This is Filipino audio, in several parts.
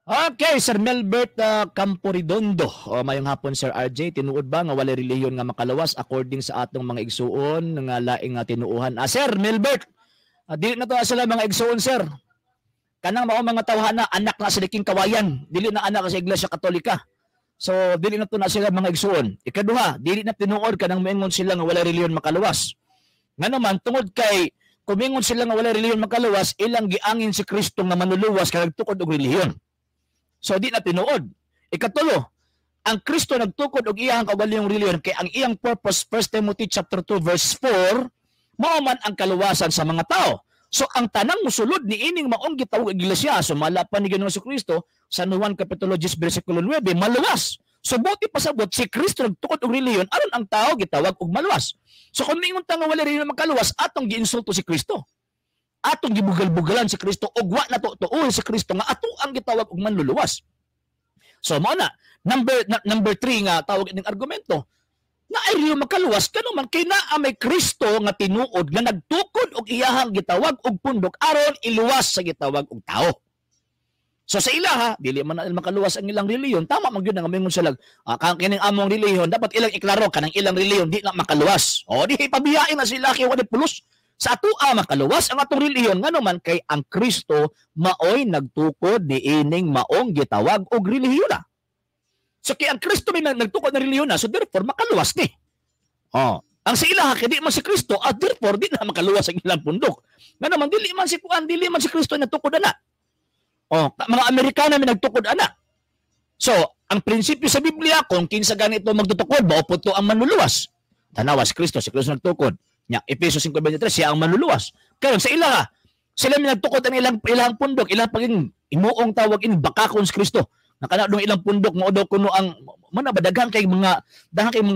Okay, Sir Melbert Camporidondo. O, mayong hapon, Sir RJ. Tinuod ba nga wala reliyon nga makalawas according sa atong mga igsuon nga laing nga tinuuhan? Sir Melbert, dili na to sila mga igsuon, sir. Kanang mao mga tawhana anak na sa liking kawayan. Dili na anak sa Iglesia Katolika. So, dili na to na sila mga igsuon. Ikaduha, dili na tinuod kanang moingon sila nga wala reliyon makalawas. Nga naman, tungod kay kumingon sila nga wala reliyon makalawas, ilang giangin si Kristo nga manuluwas kay nagtukod og reliyon. So di na tinuod. Ikatulo, ang Kristo nagtukod og iyang kaugalingong reliyon kay ang iyang purpose 1 Timothy chapter 2 verse 4 mao man ang kaluwasan sa mga tao. So ang tanang musulod ni ining maong gitawag iglesia sumala pa ni Ginoong Kristo sa Juan kapitulo 10 bersikulo 9 maluwas. So buti pasabot si Kristo nagtukod og reliyon aron ang tao gitawag og maluwas. So kung mingon ta nga wala reliyon makaluwas atong giinsulto si Kristo. Atong gibugal-bugalan si Kristo og wa na tuuhin si Kristo nga ato ang gitawag og manluluwas. So mao na number 3 nga tawag ining argumento na ay riyo makaluwas kano man kay naa may Kristo nga tinuod nga nagtukod og iyahang gitawag og pundok aron iluwas sa gitawag og tao. So sa ilaha dili man na makaluwas ang ilang reliyon, tama man gyud nga mingon sila kining among reliyon dapat ilang iklaro kanang ilang reliyon di na makaluwas. O di pabiyain na sila kay wa pulos. Sa atua makaluwas ang atong reliyon ngano man kay ang Kristo maoy nagtukod ni ining maong gitawag og relihiyon na. So kay ang Kristo may nagtukod ng relihiyon na, so therefore makaluwas ni. Ang sa ilaha kay di man si Kristo at therefore di na makaluwas ang ilang pundok. Nga naman dili man si Kristo nagtukod ana. Mga Amerikano may nagtukod ana. So ang prinsipyo sa Biblia kung kinsa ganito magtutukod maupod to ang manluluwas. Tanawa si Kristo nagtukod. Nya Efeso 5:23 siya ang manluluwas. Karon sa ilaha, sila may nagtukod ang ilang pundok, ilang paging imuong tawag in bakakon sa Kristo. Nakana dong ilang pundok mo daw kuno ang manabadaghang kay mga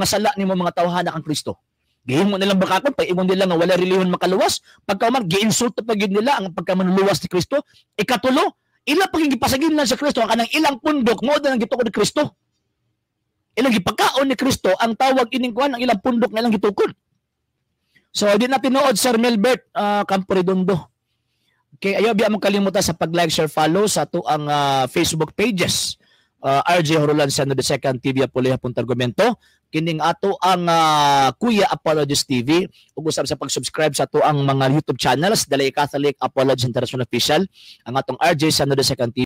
sala nimo mga tawhana kang Kristo. Gihimo nilang bakakon pag ingon nila nga wala reliyon makaluwas, pagkaman giinsulto pa gid nila ang pagkamanluluwas ni Kristo. Ikatulo, ila paging gipasagin lang sa Kristo ang kanang ilang pundok mo daw ang gitukod ni Kristo. Ilang gipakaon ni Kristo ang tawag ining kuan ang ilang pundok nga ilang gitukod. So, di na tinuod, Sir Melbert Camporidondo. Okay, ayaw biya mong kalimutan sa pag-like, share, follow sa ito ang Facebook pages. RJ Horulan Sano II TV Apuleha Puntargumento. Kining ato ang Kuya Apologist TV. Ug usab sa pag-subscribe sa ito ang mga YouTube channels. Dalay Catholic Apologist International Official. Ang atong RJ Sano II TV.